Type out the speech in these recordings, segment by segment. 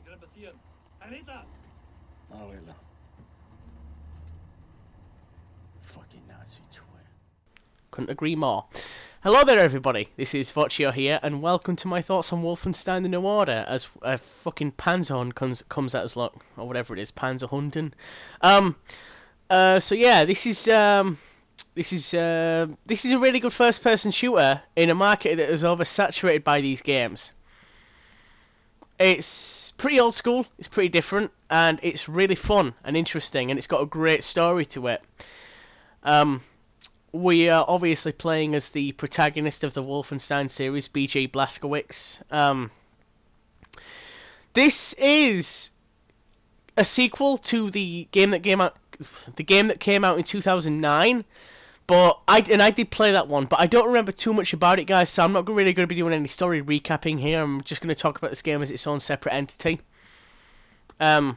können passieren. Herr Hitler! Oh, Hitler. Fucking Nazi twit. Couldn't agree more. Hello there, everybody. This is Voccio here, and welcome to my thoughts on Wolfenstein: The New Order. As a fucking Panzerhund comes at us, look, or whatever it is, Panzerhunden. So yeah, this is a really good first-person shooter in a market that is oversaturated by these games. It's pretty old school, it's pretty different, and it's really fun and interesting, and it's got a great story to it. We are obviously playing as the protagonist of the Wolfenstein series, B.J. Blazkowicz. This is a sequel to the game that came out in 2009. But I did play that one, but I don't remember too much about it, guys. So I'm not really going to be doing any story recapping here. I'm just going to talk about this game as its own separate entity. But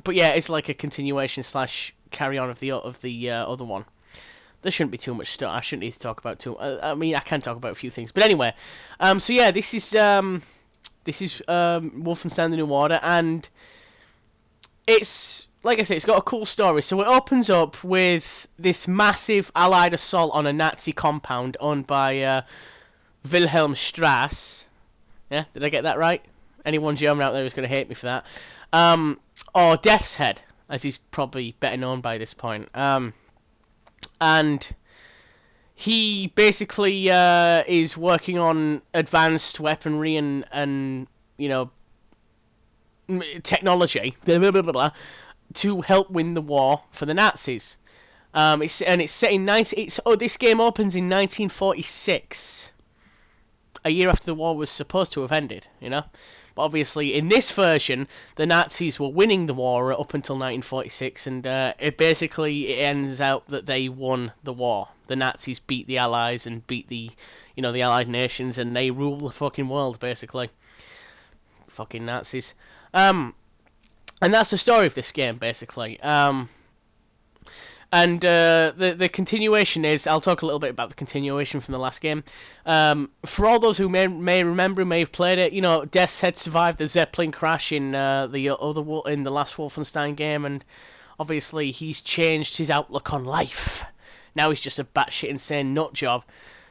yeah, it's like a continuation / carry on of the other one. There shouldn't be too much stuff. I shouldn't need to talk about too. I mean, I can talk about a few things, but anyway. So yeah, this is Wolfenstein: The New Order, and it's, like I say, it's got a cool story. So it opens up with this massive Allied assault on a Nazi compound owned by Wilhelm Strasse. Yeah, did I get that right? Anyone German out there is going to hate me for that. Or Death's Head, as he's probably better known by this point. And he basically is working on advanced weaponry and you know, technology, blah, blah, blah, blah, blah, to help win the war for the Nazis. It's set in this game opens in 1946, a year after the war was supposed to have ended, you know. But obviously, in this version, the Nazis were winning the war up until 1946, and it ends out that they won the war. The Nazis beat the Allies and beat the Allied nations, and they rule the fucking world, basically. Fucking Nazis. And that's the story of this game, basically. And the continuation is, I'll talk a little bit about the continuation from the last game. For all those who may remember, may have played it, you know, Death's Head survived the Zeppelin crash in the last Wolfenstein game, and obviously he's changed his outlook on life. Now he's just a batshit insane nutjob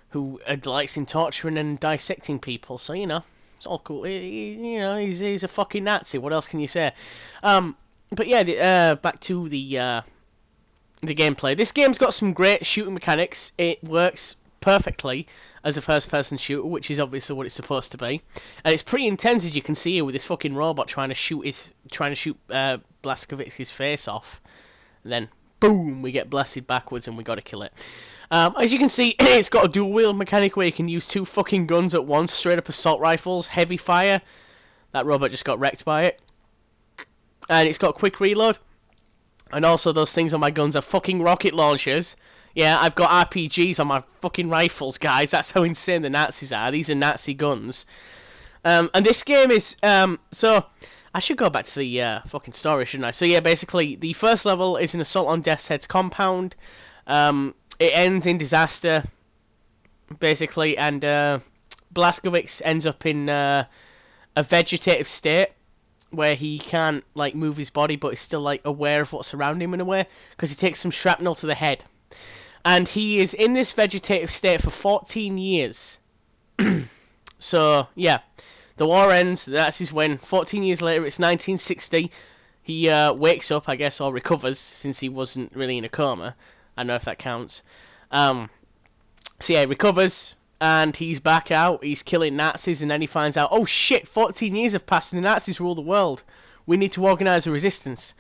who likes in torturing and dissecting people. So, you know, it's all cool. He's a fucking Nazi. What else can you say? But yeah, back to the gameplay. This game's got some great shooting mechanics. It works perfectly as a first-person shooter, which is obviously what it's supposed to be. And it's pretty intense, as you can see here, with this fucking robot trying to shoot Blazkowicz's face off. And then, boom, we get blasted backwards and we got to kill it. As you can see, it's got a dual-wield mechanic where you can use two fucking guns at once, straight-up assault rifles, heavy fire. That robot just got wrecked by it. And it's got quick reload. And also those things on my guns are fucking rocket launchers. Yeah, I've got RPGs on my fucking rifles, guys. That's how insane the Nazis are. These are Nazi guns. And this game is... so, I should go back to the fucking story, shouldn't I? So yeah, basically, the first level is an assault on Death's Head's compound. It ends in disaster, basically, and Blazkowicz ends up in a vegetative state, where he can't like move his body, but is still like aware of what's around him in a way, because he takes some shrapnel to the head, and he is in this vegetative state for 14 years. So yeah, the war ends. That's his win. 14 years later, it's 1960. He wakes up, I guess, or recovers, since he wasn't really in a coma. I don't know if that counts. So yeah, he recovers. And he's back out, he's killing Nazis, and then he finds out, oh shit, 14 years have passed and the Nazis rule the world. We need to organise a resistance.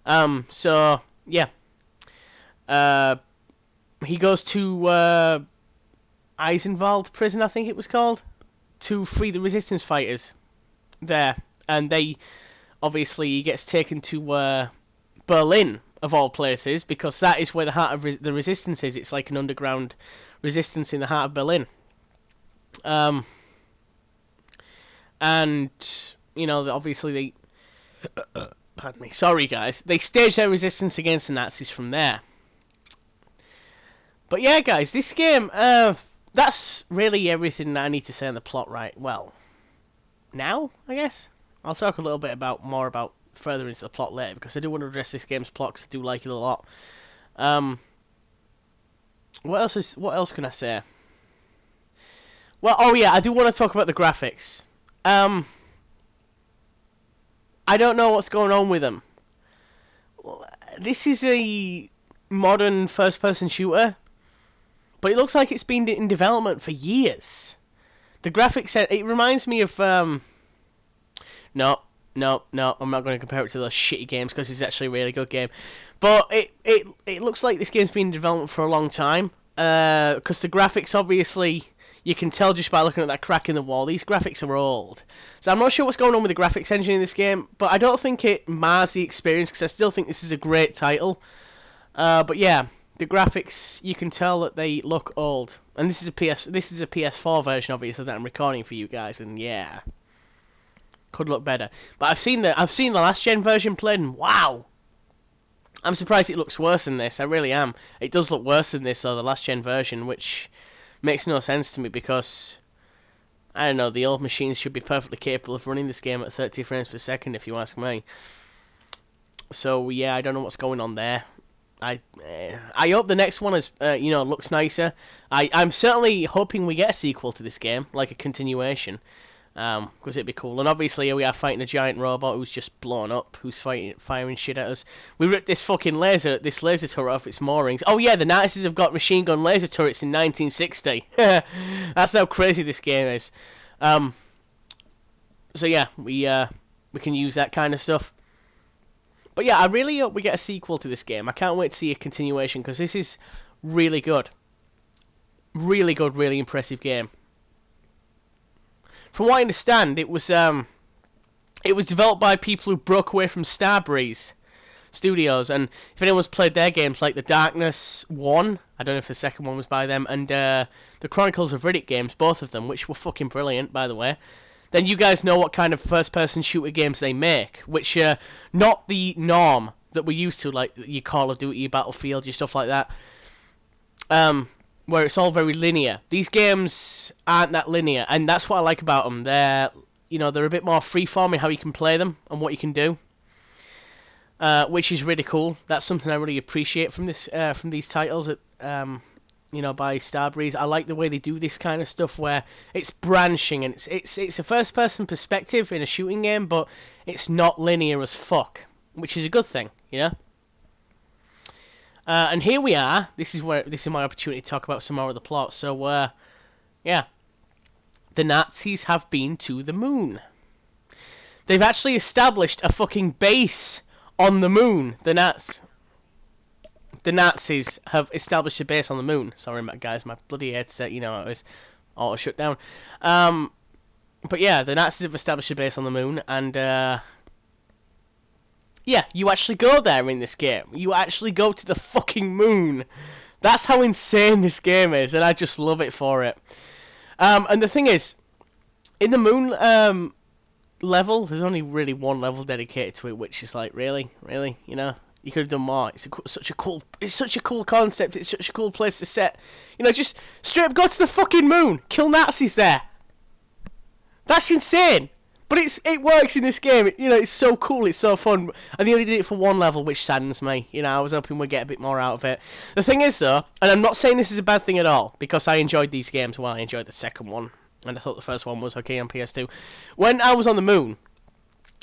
So, yeah. He goes to Eisenwald prison, I think it was called, to free the resistance fighters there. And obviously, he gets taken to Berlin, of all places, because that is where the heart of the resistance is. It's like an underground resistance in the heart of Berlin. And, you know, obviously pardon me, sorry guys, they staged their resistance against the Nazis from there. But yeah, guys, this game, that's really everything that I need to say on the plot right, well, now, I guess? I'll talk a little bit more about further into the plot later, because I do want to address this game's plot, because I do like it a lot. What else can I say? Well, oh yeah, I do want to talk about the graphics. I don't know what's going on with them. This is a modern first-person shooter, but it looks like it's been in development for years. The graphics, it reminds me of, no, I'm not going to compare it to those shitty games, because it's actually a really good game. But it looks like this game's been in development for a long time, because the graphics, obviously, you can tell just by looking at that crack in the wall, these graphics are old. So I'm not sure what's going on with the graphics engine in this game, but I don't think it mars the experience, because I still think this is a great title. But yeah, the graphics, you can tell that they look old. And this is a PS4 version, obviously, that I'm recording for you guys, and yeah, could look better. But I've seen the last gen version played, and wow, I'm surprised it looks worse than this. I really am. It does look worse than this, though, the last gen version, which makes no sense to me, because I don't know, the old machines should be perfectly capable of running this game at 30 frames per second, if you ask me. So yeah, I don't know what's going on there. I hope the next one is looks nicer. I'm certainly hoping we get a sequel to this game, like a continuation, because it'd be cool. And obviously we are fighting a giant robot who's just blown up, who's firing shit at us. We ripped this fucking laser turret off its moorings. Oh yeah, the Nazis have got machine gun laser turrets in 1960. That's how crazy this game is. So yeah, we can use that kind of stuff. But yeah, I really hope we get a sequel to this game. I can't wait to see a continuation, because this is really good. Really good, really impressive game. From what I understand, it was developed by people who broke away from Starbreeze Studios, and if anyone's played their games like the Darkness 1, I don't know if the second one was by them, and the Chronicles of Riddick games, both of them, which were fucking brilliant, by the way, then you guys know what kind of first-person shooter games they make, which are not the norm that we're used to, like your Call of Duty, your Battlefield, your stuff like that, where it's all very linear. These games aren't that linear, and that's what I like about them. They're a bit more freeform in how you can play them and what you can do, which is really cool. That's something I really appreciate from these titles by Starbreeze. I like the way they do this kind of stuff, where it's branching, and it's a first-person perspective in a shooting game, but it's not linear as fuck, which is a good thing, and here we are. This is my opportunity to talk about some more of the plot. So, yeah, the Nazis have been to the moon. They've actually established a fucking base on the moon. The Nazis have established a base on the moon. Sorry, guys, my bloody headset, it was auto shut down. But yeah, the Nazis have established a base on the moon, and yeah, you actually go there in this game. You actually go to the fucking moon. That's how insane this game is, and I just love it for it. And the thing is, in the moon level, there's only really one level dedicated to it, which is like, really, you could have done more. It's such a cool concept. It's such a cool place to set. Just straight up go to the fucking moon, kill Nazis there. That's insane. But it works in this game. It's so cool. It's so fun. And they only did it for one level, which saddens me. I was hoping we'd get a bit more out of it. The thing is, though, and I'm not saying this is a bad thing at all, because I enjoyed these games. Well, I enjoyed the second one, and I thought the first one was okay on PS2. When I was on the moon,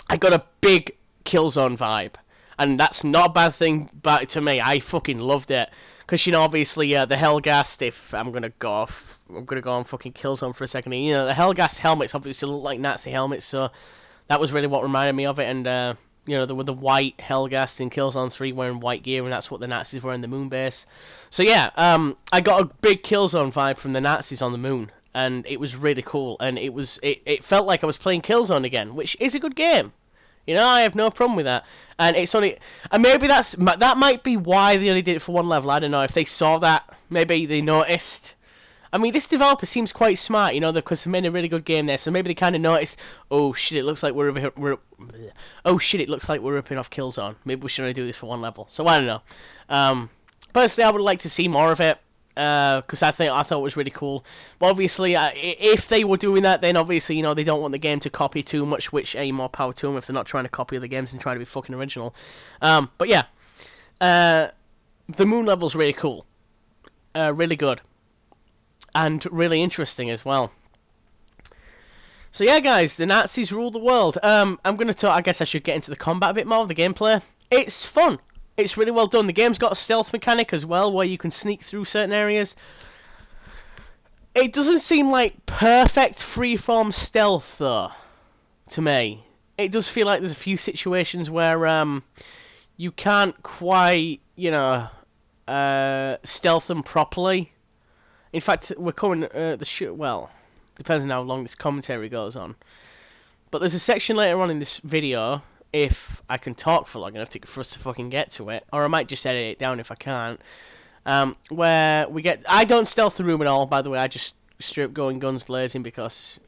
I got a big Killzone vibe. And that's not a bad thing, but to me, I fucking loved it. Because, obviously, the Hellgast, if I'm going to go on fucking Killzone for a second. The Hellgast helmets obviously look like Nazi helmets, so that was really what reminded me of it. And, there were the white Hellgast in Killzone 3 wearing white gear, and that's what the Nazis were in the moon base. So, yeah, I got a big Killzone vibe from the Nazis on the moon. And it was really cool. And it felt like I was playing Killzone again, which is a good game. I have no problem with that. And it's only, and maybe that might be why they only did it for one level. I don't know if they saw that. Maybe they noticed. I mean, this developer seems quite smart, because they made a really good game there. So maybe they kind of noticed. Oh shit! It looks like we're ripping off Killzone. Maybe we should only do this for one level. So I don't know. Personally, I would like to see more of it. because I thought it was really cool. But obviously, if they were doing that, then obviously, you know, they don't want the game to copy too much, which, more power to them if they're not trying to copy other games and trying to be fucking original. But yeah, the moon level's really cool, really good, and really interesting as well. So yeah, guys, the Nazis rule the world. I'm gonna talk. I guess I should get into the combat a bit more, the gameplay. It's fun. It's really well done. The game's got a stealth mechanic as well, where you can sneak through certain areas. It doesn't seem like perfect freeform stealth, though, to me. It does feel like there's a few situations where you can't quite, you know, stealth them properly. In fact, we're coming well, depends on how long this commentary goes on. But there's a section later on in this video, if I can talk for long enough for us to fucking get to it, or I might just edit it down if I can't, where we get... I don't stealth the room at all, by the way, I just straight up going guns blazing because...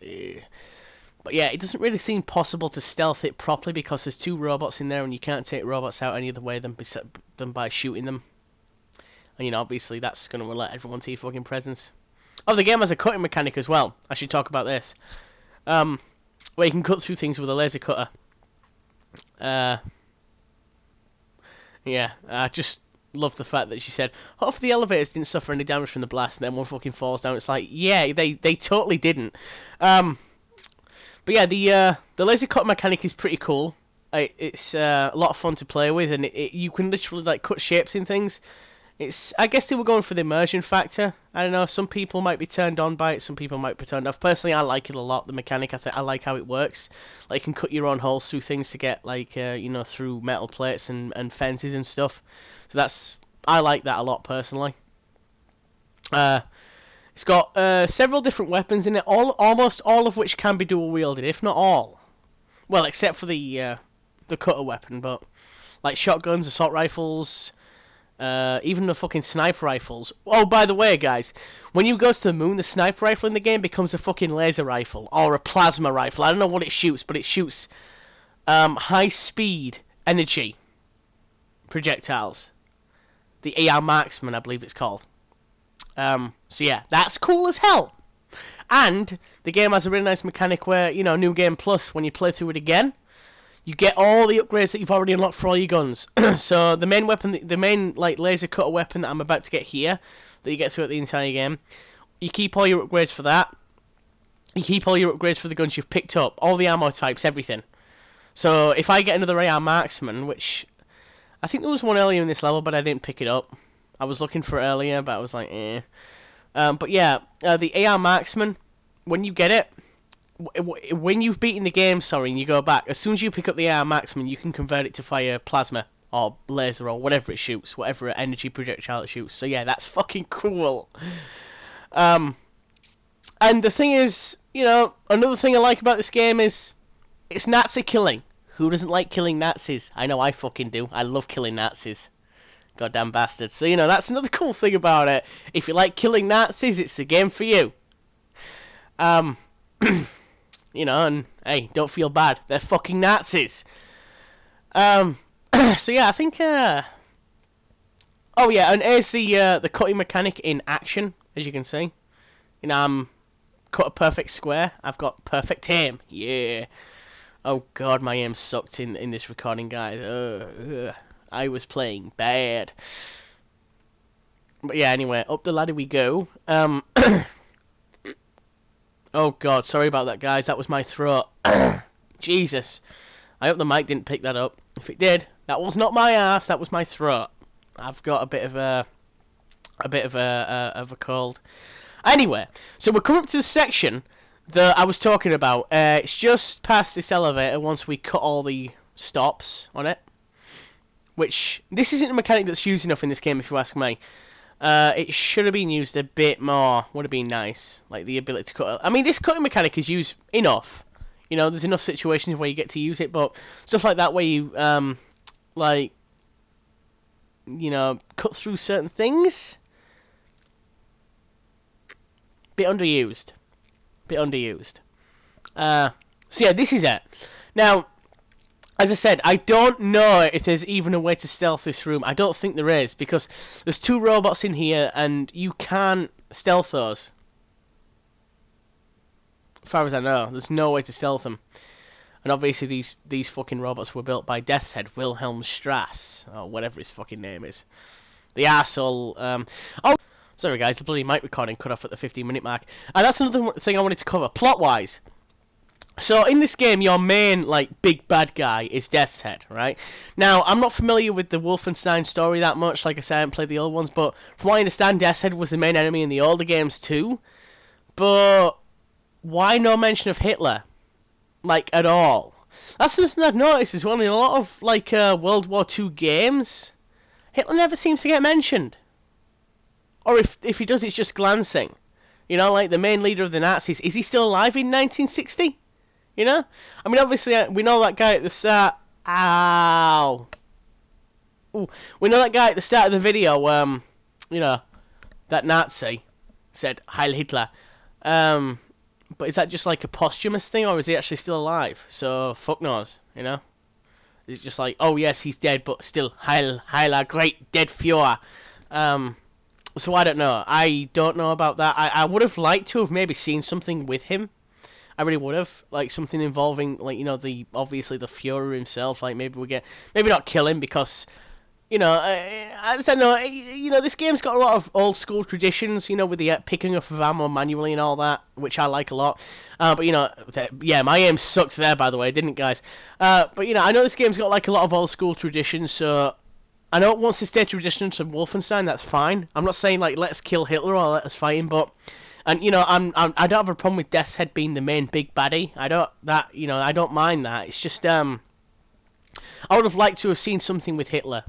But yeah, it doesn't really seem possible to stealth it properly because there's two robots in there and you can't take robots out any other way than by shooting them. And, you know, obviously that's going to let everyone see your fucking presence. Oh, the game has a cutting mechanic as well. I should talk about this. Where you can cut through things with a laser cutter. Yeah, I just love the fact that she said, hopefully the elevators didn't suffer any damage from the blast, and then one fucking falls down. It's like, yeah, they totally didn't. But yeah, the laser cut mechanic is pretty cool. It's a lot of fun to play with, and you can literally like cut shapes in things. I guess they were going for the immersion factor. I don't know. Some people might be turned on by it. Some people might be turned off. Personally, I like it a lot. The mechanic, I like how it works. Like you can cut your own holes through things to get like you know, through metal plates and fences and stuff. So I like that a lot personally. It's got several different weapons in it. Almost all of which can be dual wielded, if not all. Well, except for the cutter weapon, but like shotguns, assault rifles. Even the fucking sniper rifles. Oh, by the way, guys, when you go to the moon, the sniper rifle in the game becomes a fucking laser rifle or a plasma rifle. I don't know what it shoots, but it shoots high-speed energy projectiles. The AR Marksman, I believe it's called. So yeah, that's cool as hell. And the game has a really nice mechanic where, you know, New Game Plus, when you play through it again, you get all the upgrades that you've already unlocked for all your guns. So the main weapon, the main like laser cutter weapon that I'm about to get here, that you get throughout the entire game, you keep all your upgrades for that. You keep all your upgrades for the guns you've picked up, all the ammo types, everything. So if I get another AR Marksman, which I think there was one earlier in this level, but I didn't pick it up. I was looking for it earlier, but I was like, eh. But yeah, the AR Marksman, when you get it, when you've beaten the game, and you go back, as soon as you pick up the AR Marksman, you can convert it to fire plasma or laser or whatever it shoots, whatever energy projectile it shoots. So yeah, that's fucking cool. And the thing is, you know, another thing I like about this game is it's Nazi killing. Who doesn't like killing Nazis? I know I fucking do. I love killing Nazis. Goddamn bastards. So, you know, that's another cool thing about it. If you like killing Nazis, it's the game for you. You know, and hey, don't feel bad. They're fucking Nazis. So yeah, I think. Oh yeah, and here's the cutting mechanic in action, as you can see. You know, cut a perfect square. I've got perfect aim. Yeah. Oh god, my aim sucked in this recording, guys. I was playing bad. But yeah, anyway, up the ladder we go. Oh god, sorry about that, guys. That was my throat. Jesus. I hope the mic didn't pick that up. If it did, that was not my ass. That was my throat. I've got a bit of a cold. Anyway, so we're coming up to the section that I was talking about. It's just past this elevator once we cut all the stops on it. Which, this isn't a mechanic that's used enough in this game, if you ask me. It should have been used a bit more. Would have been nice. Like the ability to cut. I mean, this cutting mechanic is used enough. You know, there's enough situations where you get to use it, but stuff like that where you, like, you know, cut through certain things. Bit underused. So yeah, this is it. Now, As I said, I don't know if there's even a way to stealth this room. I don't think there is, because there's 2 robots in here, and you can't stealth those. As far as I know, there's no way to stealth them. And obviously these fucking robots were built by Death's Head, Wilhelm Strass, or whatever his fucking name is. The arsehole, oh, sorry guys, the bloody mic recording cut off at the 15-minute mark. And that's another thing I wanted to cover, plot-wise. So in this game, your main, like, big bad guy is Death's Head, right? Now, I'm not familiar with the Wolfenstein story that much, like I said, I haven't played the old ones, but from what I understand, Death's Head was the main enemy in the older games too. But why no mention of Hitler? Like, at all? That's something I've noticed as well in a lot of, like, World War II games. Hitler never seems to get mentioned. Or if he does, it's just glancing. You know, like, the main leader of the Nazis, is he still alive in 1960? You know? I mean, obviously, we know that guy at the start... Ow! Ooh. We know that guy at the start of the video, you know, that Nazi said, Heil Hitler. But is that just like a posthumous thing, or is he actually still alive? So, fuck knows, you know? Is it just like, oh yes, he's dead, but still, Heil, great dead Führer. So I don't know. I don't know about that. I would have liked to have maybe seen something with him. I really would have, like, something involving, like, you know, obviously the Führer himself. Like, maybe maybe not kill him, because, you know, I don't know, you know, this game's got a lot of old school traditions, you know, with the picking up of ammo manually and all that, which I like a lot. But, you know, yeah, my aim sucked there, by the way, didn't it, guys? But, you know, I know this game's got, like, a lot of old school traditions, so I know it wants to stay traditions from Wolfenstein, that's fine. I'm not saying, like, let's kill Hitler or let us fight him, but... And, you know, I don't have a problem with Death's Head being the main big baddie. I don't mind that. It's just, I would have liked to have seen something with Hitler.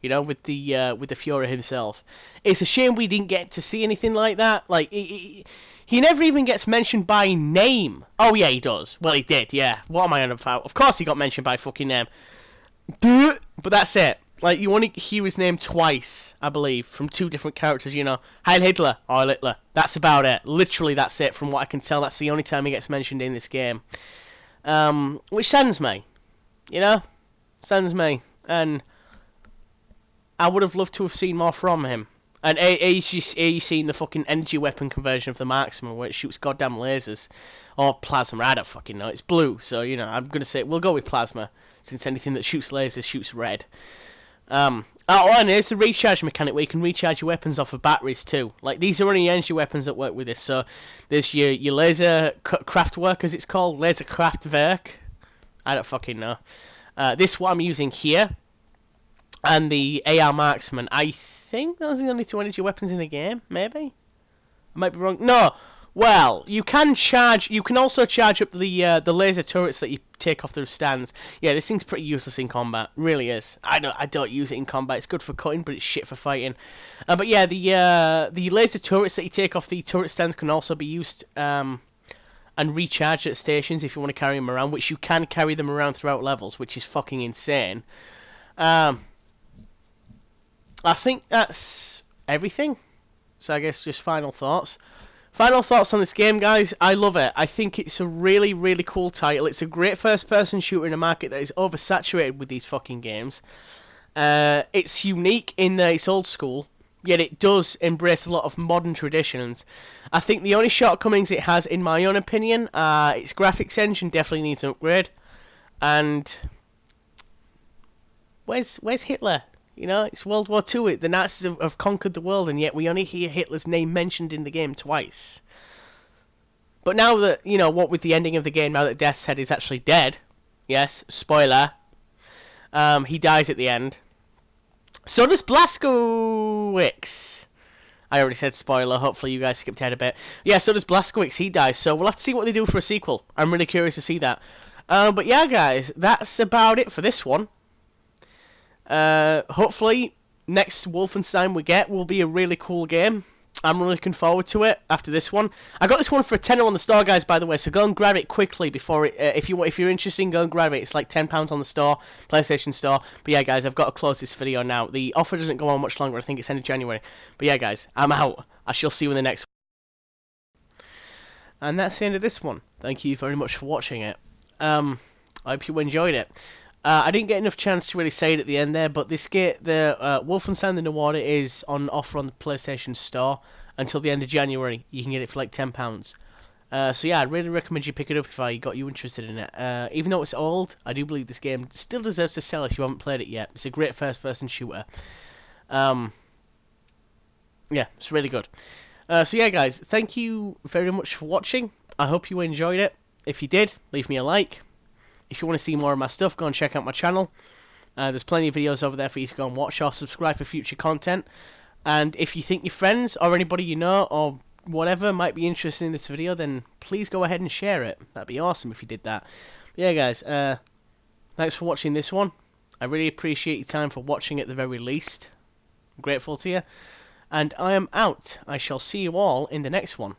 You know, with the Führer himself. It's a shame we didn't get to see anything like that. Like, he never even gets mentioned by name. Oh, yeah, he does. Well, he did, yeah. What am I on about? Of course he got mentioned by fucking name. But that's it. Like, you only hear his name twice, I believe, from 2 different characters, you know. Heil Hitler, Heil Hitler. That's about it. Literally, that's it. From what I can tell, that's the only time he gets mentioned in this game. Which saddens me. You know? Saddens me. And I would have loved to have seen more from him. And you seen the fucking energy weapon conversion of the Marksman, where it shoots goddamn lasers. Or plasma, I don't fucking know. It's blue, so, you know, I'm going to say, we'll go with plasma. Since anything that shoots lasers shoots red. Oh, and there's the recharge mechanic where you can recharge your weapons off of batteries too. Like, these are only energy weapons that work with this. So there's your laser Kraftwerk, as it's called, laser Kraftwerk. I don't fucking know. This what I'm using here, and the AR Marksman. I think those are the only 2 energy weapons in the game. Maybe I might be wrong. No. Well, you can also charge up the laser turrets that you take off their stands. Yeah, this thing's pretty useless in combat. Really is. I don't use it in combat. It's good for cutting, but it's shit for fighting. But yeah, the laser turrets that you take off the turret stands can also be used and recharged at stations if you want to carry them around, which you can carry them around throughout levels, which is fucking insane. I think that's everything. So I guess just final thoughts. Final thoughts on this game, guys. I love it. I think it's a really, really cool title. It's a great first-person shooter in a market that is oversaturated with these fucking games. It's unique in that it's old school, yet it does embrace a lot of modern traditions. I think the only shortcomings it has, in my own opinion, its graphics engine definitely needs an upgrade. And where's Hitler? You know, it's World War II. The Nazis have conquered the world, and yet we only hear Hitler's name mentioned in the game twice. But now that, you know, what with the ending of the game, now that Death's Head is actually dead, yes, spoiler, he dies at the end. So does Blazkowicz. I already said spoiler, hopefully you guys skipped ahead a bit. Yeah, so does Blazkowicz, he dies, so we'll have to see what they do for a sequel. I'm really curious to see that. But yeah, guys, that's about it for this one. Hopefully next Wolfenstein we get will be a really cool game. I'm really looking forward to it after this one. I got this one for a tenner on the store, guys, by the way, so go and grab it quickly before it, if you're interested, go and grab it. It's like £10 on the store, PlayStation Store. But yeah, guys, I've got to close this video now. The offer doesn't go on much longer. I think it's end of January. But yeah, guys, I'm out. I shall see you in the next one. And that's the end of this one. Thank you very much for watching it. I hope you enjoyed it. I didn't get enough chance to really say it at the end there, but this game, the Wolfenstein the New Order, is on offer on the PlayStation Store until the end of January. You can get it for like £10. So yeah, I'd really recommend you pick it up if I got you interested in it. Even though it's old, I do believe this game still deserves to sell if you haven't played it yet. It's a great first-person shooter. Yeah, it's really good. So yeah, guys, thank you very much for watching. I hope you enjoyed it. If you did, leave me a like. If you want to see more of my stuff, go and check out my channel. There's plenty of videos over there for you to go and watch or subscribe for future content. And if you think your friends or anybody you know or whatever might be interested in this video, then please go ahead and share it. That'd be awesome if you did that. But yeah, guys, thanks for watching this one. I really appreciate your time for watching at the very least. I'm grateful to you. And I am out. I shall see you all in the next one.